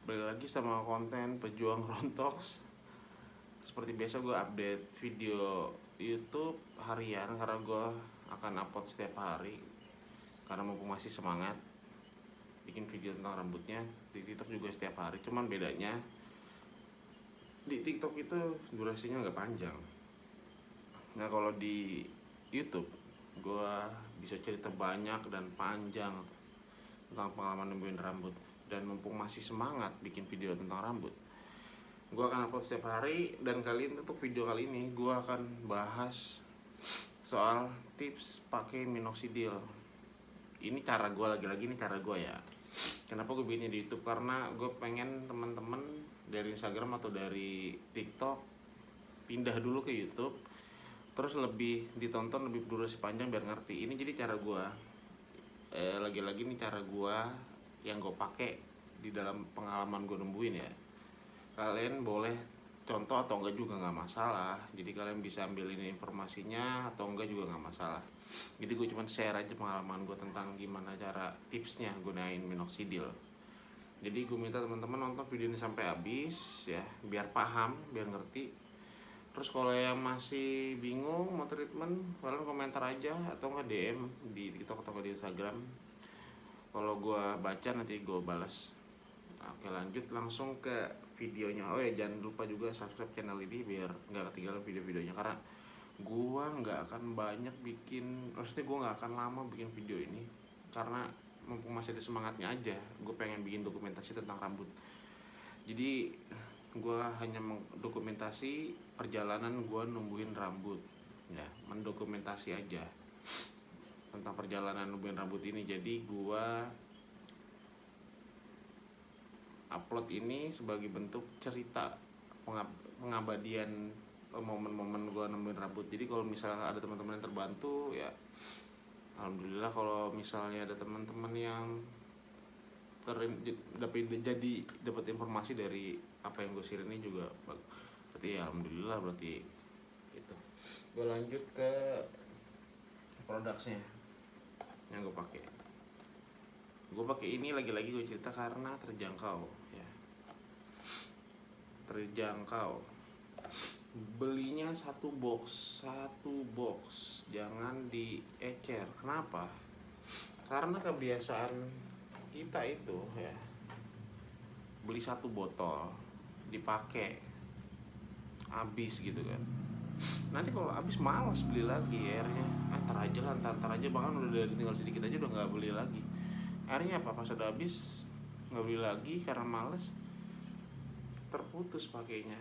Balik lagi sama konten Pejuang Rontox. Seperti biasa gue update video YouTube harian karena gue akan upload setiap hari. Karena mumpung masih semangat bikin video tentang rambutnya. Di TikTok juga setiap hari, cuman bedanya di TikTok itu durasinya nggak panjang. Nah kalau di YouTube gue bisa cerita banyak dan panjang tentang pengalaman nemuin rambut. Dan mumpung masih semangat bikin video tentang rambut, gue akan upload setiap hari. Dan kali ini, untuk video kali ini gue akan bahas soal tips pakai minoxidil. Ini cara gue, lagi-lagi ini cara gue ya. Kenapa gue bikinnya di YouTube? Karena gue pengen teman-teman dari Instagram atau dari TikTok pindah dulu ke YouTube, terus lebih ditonton, lebih durasi panjang biar ngerti. Ini jadi cara gue. Lagi-lagi ini cara gue yang gue pakai di dalam pengalaman gue nembuin ya. Kalian boleh contoh atau enggak juga nggak masalah. Jadi kalian bisa ambil ini informasinya atau enggak juga nggak masalah. Jadi gue cuma share aja pengalaman gue tentang gimana cara tipsnya gunain minoxidil. Jadi gue minta teman-teman nonton video ini sampai habis ya, biar paham, biar ngerti. Terus kalau yang masih bingung mau treatment, kalian komentar aja atau enggak DM di TikTok atau di Instagram. Kalau gue baca nanti gue balas. Oke, lanjut langsung ke videonya. Oh ya, jangan lupa juga subscribe channel ini biar nggak ketinggalan video-videonya. Karena gue nggak akan banyak bikin, maksudnya gue nggak akan lama bikin video ini. Karena mumpung masih ada semangatnya aja, gue pengen bikin dokumentasi tentang rambut. Jadi gue hanya mendokumentasi perjalanan gue numbuhin rambut, ya, mendokumentasi aja tentang perjalanan numbuhin rambut ini. Jadi gue upload ini sebagai bentuk cerita pengabadian momen-momen gue nemuin rambut. Jadi kalau misalnya ada teman-teman yang terbantu ya alhamdulillah. Kalau misalnya ada teman-teman yang dapat informasi dari apa yang gue share ini juga, berarti ya alhamdulillah. Berarti itu. Gue lanjut ke produknya yang gue pakai. Gue pakai ini lagi-lagi gue cerita karena terjangkau ya. Terjangkau. Belinya satu box, jangan diecer. Kenapa? Karena kebiasaan kita itu ya, beli satu botol dipakai habis gitu kan. Nanti kalau habis malas beli lagi airnya. Antar aja lah, antar aja, bahkan udah tinggal sedikit aja udah nggak beli lagi. Akhirnya apa, pas udah habis nggak beli lagi karena males, terputus pakainya.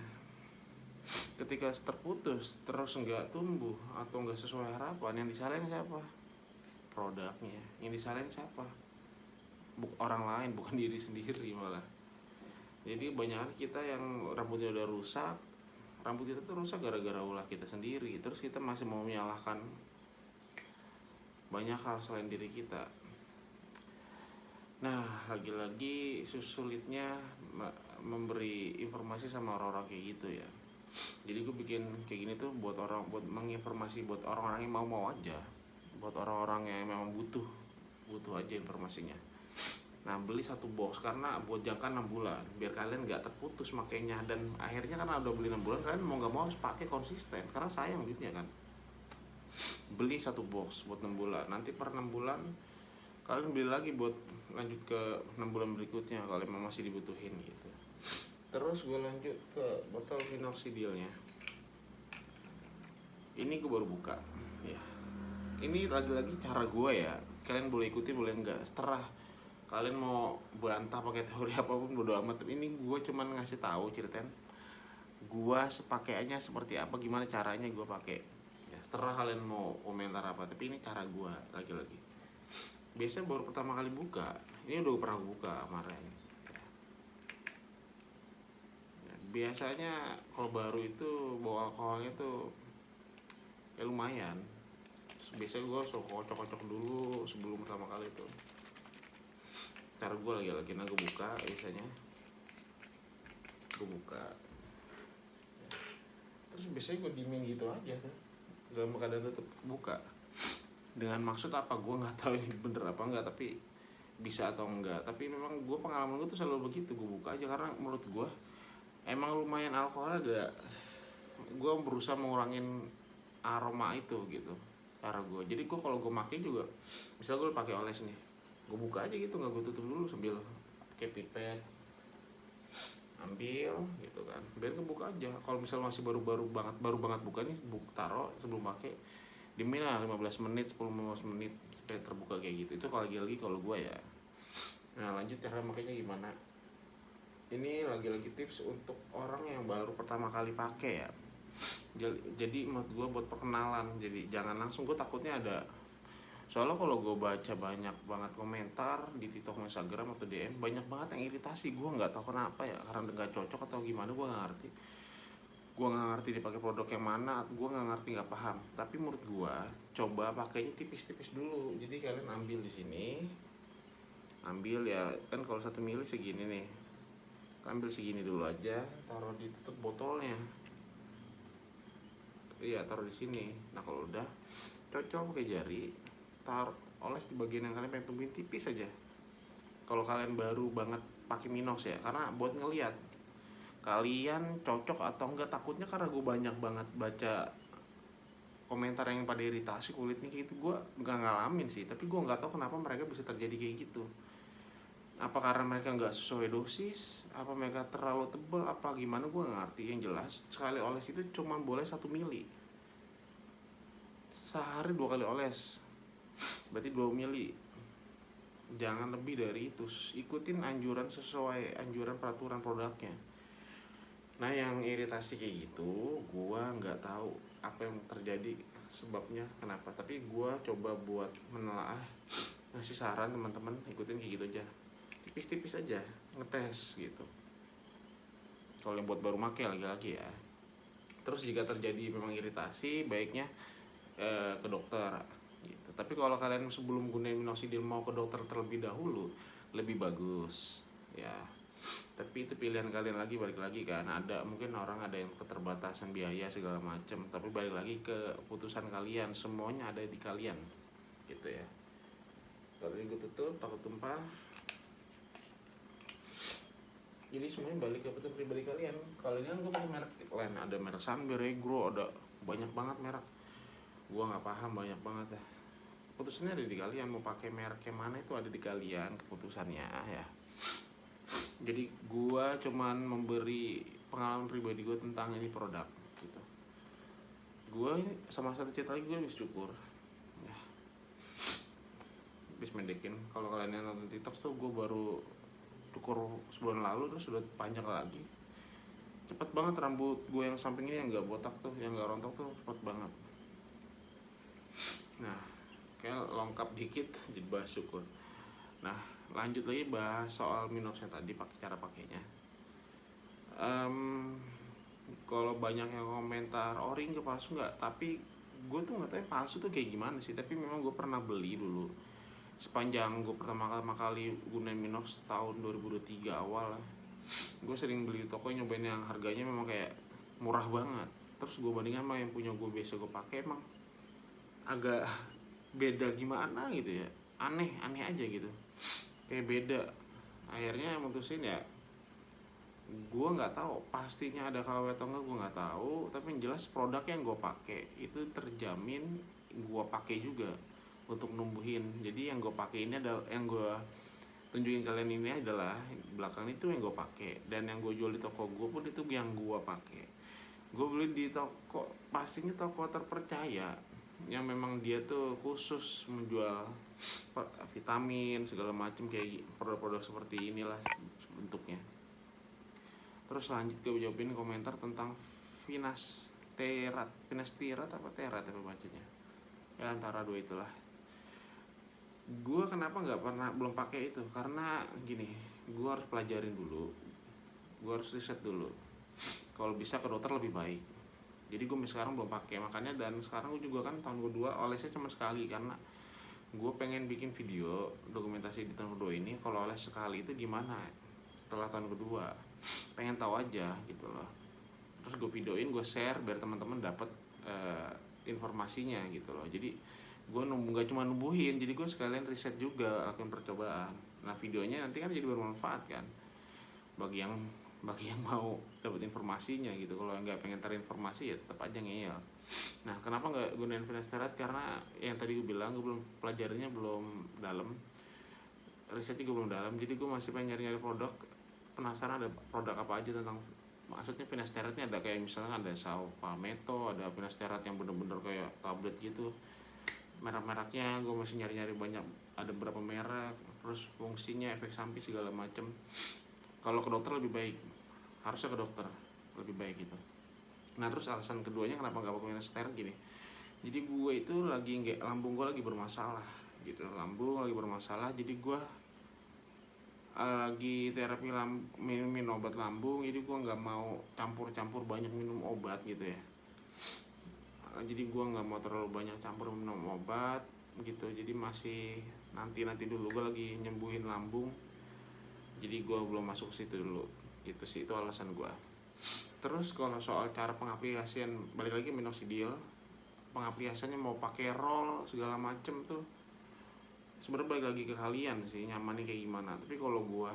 Ketika terputus terus nggak tumbuh atau nggak sesuai harapan, yang disalahin siapa? Produknya. Yang disalahin siapa? Orang lain, bukan diri sendiri malah. Jadi banyak kita yang rambutnya udah rusak. Rambut kita tuh rusak gara-gara ulah kita sendiri. Terus kita masih mau menyalahkan banyak hal selain diri kita. Nah, lagi-lagi sulitnya memberi informasi sama orang-orang kayak gitu ya. Jadi gue bikin kayak gini tuh buat menginformasi buat orang-orang yang mau aja, buat orang-orang yang memang butuh aja informasinya. Nah, beli satu box karena buat jangka 6 bulan biar kalian nggak terputus makainya. Dan akhirnya karena udah beli 6 bulan, kalian mau nggak mau harus pakai konsisten karena sayang duitnya kan. Beli satu box buat 6 bulan, nanti per 6 bulan kalian beli lagi buat lanjut ke 6 bulan berikutnya kalau memang masih dibutuhin gitu. Terus gue lanjut ke botol minoxidilnya. Ini gue baru buka ya. Ini lagi-lagi cara gue ya, kalian boleh ikuti boleh enggak, seterah kalian mau bantah pakai teori apapun bodo amat. Ini gue cuman ngasih tahu, ceritain gue sepakaiannya seperti apa, gimana caranya gue pakai ya. Seterah kalian mau komentar apa, tapi ini cara gue. Lagi-lagi biasanya baru pertama kali buka, ini udah pernah buka kemarin ya. Biasanya kalau baru itu bawa alkoholnya tuh ya lumayan. Biasanya gue suka kocok-kocok dulu sebelum pertama kali itu. Cara gue lagi-lagi, nah gue buka biasanya. Gue buka ya. Terus biasanya gue diemin gitu aja tuh dalam keadaan tutup buka. Dengan maksud apa gue nggak tahu ini bener apa enggak, tapi bisa atau enggak, tapi memang gue pengalaman gue tuh selalu begitu, gue buka aja karena menurut gue emang lumayan alkohol agak, gue berusaha mengurangin aroma itu gitu cara gue. Jadi gue kalau gue pakai juga, misal gue pakai oles nih, gue buka aja gitu, nggak gue tutup dulu sambil pakai pipet ambil gitu kan, biar kebuka aja. Kalau misal masih baru banget buka nih, taruh sebelum pakai dimin lah 15 menit 10-15 menit supaya terbuka kayak gitu. Itu kalau lagi kalau gue ya. Nah lanjut cara makainya gimana, ini lagi-lagi tips untuk orang yang baru pertama kali pakai ya. Jadi menurut gue buat perkenalan, jadi jangan langsung, gue takutnya ada, soalnya kalau gue baca banyak banget komentar di TikTok, Instagram atau DM, banyak banget yang iritasi. Gue nggak tahu kenapa ya, karena nggak cocok atau gimana, gue nggak ngerti. Gue nggak ngerti dipakai produk yang mana, gue nggak ngerti, nggak paham. Tapi menurut gue coba pakainya tipis-tipis dulu. Jadi kalian ambil di sini, ambil ya kan, kalau 1 mili segini nih, ambil segini dulu aja, taruh di tutup botolnya. Iya, taruh di sini. Nah kalau udah cocok pakai jari, taruh oles di bagian yang kalian pengen tumbuhin tipis aja. Kalau kalian baru banget pakai Minox ya, karena buat ngeliat kalian cocok atau enggak. Takutnya karena gue banyak banget baca komentar yang pada iritasi kulitnya kayak gitu, gue nggak ngalamin sih, tapi gue nggak tahu kenapa mereka bisa terjadi kayak gitu. Apa karena mereka nggak sesuai dosis, apa mereka terlalu tebal, apa gimana, gue nggak ngerti. Yang jelas sekali oles itu cuma boleh 1 mili, sehari 2 kali oles, berarti 2 mili, jangan lebih dari itu. Ikutin anjuran, sesuai anjuran peraturan produknya. Nah yang iritasi kayak gitu, gue nggak tahu apa yang terjadi sebabnya kenapa, tapi gue coba buat menelaah, ngasih saran teman-teman ikutin kayak gitu aja, tipis-tipis aja, ngetes gitu. Kalau yang buat baru make lagi-lagi ya. Terus jika terjadi memang iritasi, baiknya ke dokter gitu. Tapi kalau kalian sebelum gunain minoxidil mau ke dokter terlebih dahulu, lebih bagus ya. Tapi itu pilihan kalian lagi, balik lagi kan, ada mungkin orang ada yang keterbatasan biaya segala macam, tapi balik lagi ke keputusan kalian, semuanya ada di kalian gitu ya. Kalau ini gue tutup takut tumpah, jadi semuanya balik ke keputusan pribadi kalian. Kalau ini kan gue pakai merek lain, ada merek Sunbear, Egro, ada banyak banget merek, gue nggak paham banyak banget ya. Keputusannya ada di kalian, mau pakai merek yang mana itu ada di kalian keputusannya ya. Jadi gue cuman memberi pengalaman pribadi gue tentang ini produk gitu. Gue sama satu cerita lagi, gue habis cukur ya, habis mendekin. Kalau kalian yang nonton TikTok tuh, gue baru cukur sebulan lalu, terus udah panjang lagi. Cepet banget rambut gue yang samping ini, yang gak botak tuh, yang gak rontok tuh, cepet banget. Nah kayak lengkap dikit jadi bahas cukur. Nah lanjut lagi bahas soal Minoxnya tadi, pakai cara pakainya. Kalau banyak yang komentar ori nggak palsu nggak, tapi gue tuh nggak tahu yang palsu tuh kayak gimana sih. Tapi memang gue pernah beli dulu, sepanjang gue pertama kali gunain Minox tahun 2023 awal lah. Gue sering beli di toko, nyobain yang harganya memang kayak murah banget. Terus gue bandingkan sama yang punya gue biasa gue pakai, emang agak beda gimana gitu ya, aneh aja gitu, kayak beda. Akhirnya mutusin ya, gue nggak tahu pastinya ada KW atau enggak, gue nggak tahu. Tapi yang jelas produk yang gue pakai itu terjamin gue pakai juga untuk numbuhin. Jadi yang gue pakai ini adalah, yang gue tunjukin kalian ini adalah belakang itu yang gue pakai, dan yang gue jual di toko gue pun itu yang gue pakai. Gue beli di toko, pastinya toko terpercaya, yang memang dia tuh khusus menjual vitamin segala macam, kayak produk-produk seperti inilah bentuknya. Terus lanjut gue jawabin komentar tentang finasterat apa terat apa bacanya ya, antara dua itulah. Gue kenapa nggak pernah belum pakai itu, karena gini, gue harus pelajarin dulu, gue harus riset dulu. Kalau bisa ke dokter lebih baik. Jadi gue sekarang belum pakai, makanya. Dan sekarang gue juga kan tahun kedua, olesnya cuma sekali, karena gue pengen bikin video dokumentasi di tahun kedua ini kalau oles sekali itu gimana setelah tahun kedua, pengen tahu aja gitu loh. Terus gue videoin, gue share biar teman-teman dapat informasinya gitu loh. Jadi gue nggak cuma numbuhin, jadi gue sekalian riset juga, lakukan percobaan. Nah videonya nanti kan jadi bermanfaat kan bagi yang mau dapat informasinya gitu. Kalau nggak pengen tarik informasi ya tetap aja ngeyel. Nah kenapa nggak gunain Finasteride? Karena yang tadi gue bilang, gue belum pelajarinya belum dalam, risetnya gue belum dalam, jadi gue masih pengen nyari-nyari produk, penasaran ada produk apa aja tentang, maksudnya Finasteride-nya ada kayak misalnya ada Sao Palmetto, ada Finasteride yang bener-bener kayak tablet gitu, merek-mereknya gue masih nyari-nyari banyak, ada beberapa merek, terus fungsinya, efek samping segala macem. Kalau ke dokter lebih baik, harusnya ke dokter lebih baik gitu. Nah terus alasan keduanya kenapa nggak pakai Finasteride gini, jadi gue itu lagi nggak, lambung gue lagi bermasalah gitu, lambung lagi bermasalah, jadi gue lagi terapi minum obat lambung, jadi gue nggak mau campur-campur banyak minum obat gitu ya. Jadi gue nggak mau terlalu banyak campur minum obat gitu, jadi masih nanti dulu, gue lagi nyembuhin lambung, jadi gue belum masuk situ dulu gitu sih, itu alasan gue. Terus kalau soal cara pengaplikasian, balik lagi minoxidil, pengaplikasiannya mau pakai roll segala macem tuh sebenarnya balik lagi ke kalian sih nyamannya kayak gimana. Tapi kalau gua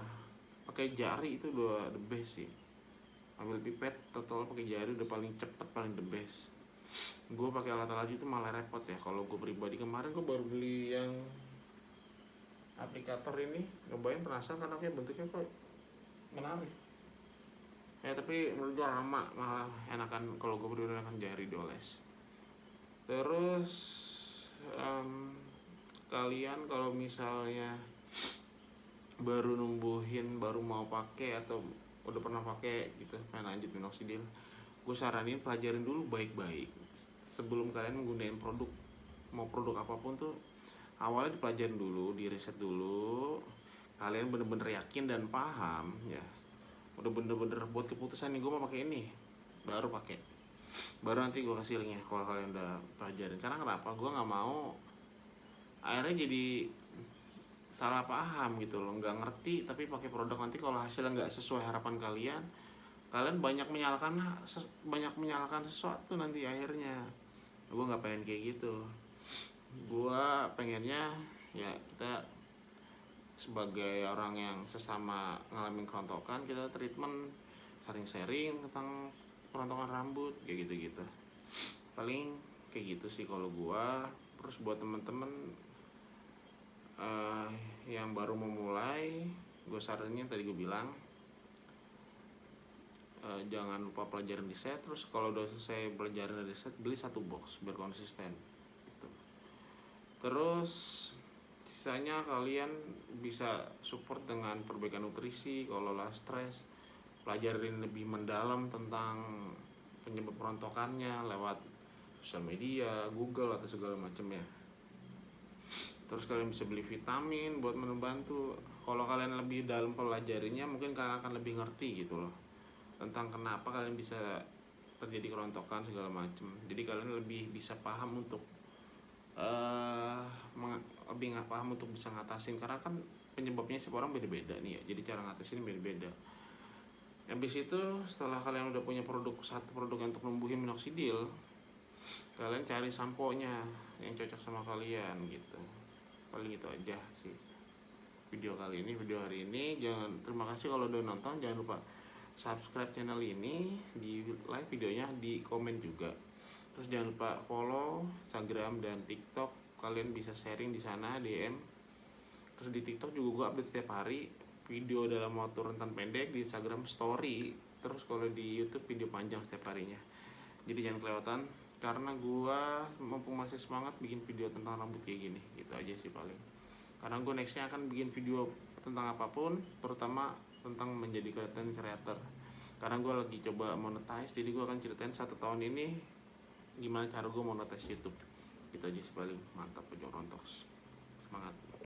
pakai jari itu udah the best sih, ambil pipet atau pakai jari udah paling cepet, paling the best. Gua pakai alat-alat itu malah repot ya. Kalau gua pribadi kemarin gua baru beli yang aplikator ini, nyobain, penasaran karena kayak bentuknya kok menarik ya, tapi menurut gua lama, malah enakan kalau gua beli enakan jari dioles. Terus kalian kalau misalnya baru numbuhin, baru mau pakai atau udah pernah pakai gitu, pengen lanjut minoxidil, gue saranin pelajarin dulu baik-baik sebelum kalian menggunakan produk. Mau produk apapun tuh awalnya dipelajarin dulu, di riset dulu, kalian bener-bener yakin dan paham ya, udah bener-bener buat keputusan nih gue mau pakai ini, baru pakai, baru nanti gue kasih linknya kalau kalian udah pelajarin. Karena kenapa gue nggak mau akhirnya jadi salah paham gitu loh, nggak ngerti tapi pakai produk, nanti kalau hasilnya nggak sesuai harapan kalian, kalian banyak menyalahkan sesuatu nanti akhirnya. Gue nggak pengen kayak gitu. Gue pengennya ya kita sebagai orang yang sesama ngalamin kerontokan, kita treatment, saling sharing tentang kerontokan rambut kayak gitu-gitu. Paling kayak gitu sih kalau gue. Terus buat temen-temen yang baru memulai, gue saranin tadi gue bilang jangan lupa pelajaran riset. Terus kalau udah selesai pelajaran riset, beli satu box biar konsisten gitu. Terus sisanya kalian bisa support dengan perbaikan nutrisi. Kalau lah stres, pelajarin lebih mendalam tentang penyebab perontokannya lewat sosial media, Google atau segala macamnya. Terus kalian bisa beli vitamin buat membantu. Kalau kalian lebih dalam pelajarinya, mungkin kalian akan lebih ngerti gitu loh tentang kenapa kalian bisa terjadi kerontokan segala macam. Jadi kalian lebih bisa paham untuk lebih nggak paham untuk bisa ngatasin, karena kan penyebabnya setiap orang beda-beda nih ya. Jadi cara ngatasin beda-beda. Habis itu setelah kalian udah punya satu produk untuk numbuhin minoxidil, kalian cari sampo-nya yang cocok sama kalian gitu. Paling itu aja sih video kali ini, video hari ini. Terima kasih kalau udah nonton. Jangan lupa subscribe channel ini, di like videonya, di komen juga. Terus jangan lupa follow Instagram dan TikTok, kalian bisa sharing di sana, DM. Terus di TikTok juga gue update setiap hari video dalam waktu rentan pendek, di Instagram story. Terus kalau di YouTube video panjang setiap harinya. Jadi jangan kelewatan, karena gue mumpung masih semangat bikin video tentang rambut kayak gini. Gitu aja sih paling. Karena gue nextnya akan bikin video tentang apapun, terutama tentang menjadi content creator. Karena gue lagi coba monetize, jadi gue akan ceritain 1 tahun ini gimana cara gue monetize YouTube. Gitu aja sih paling. Mantap, Pejuang Rontox, semangat.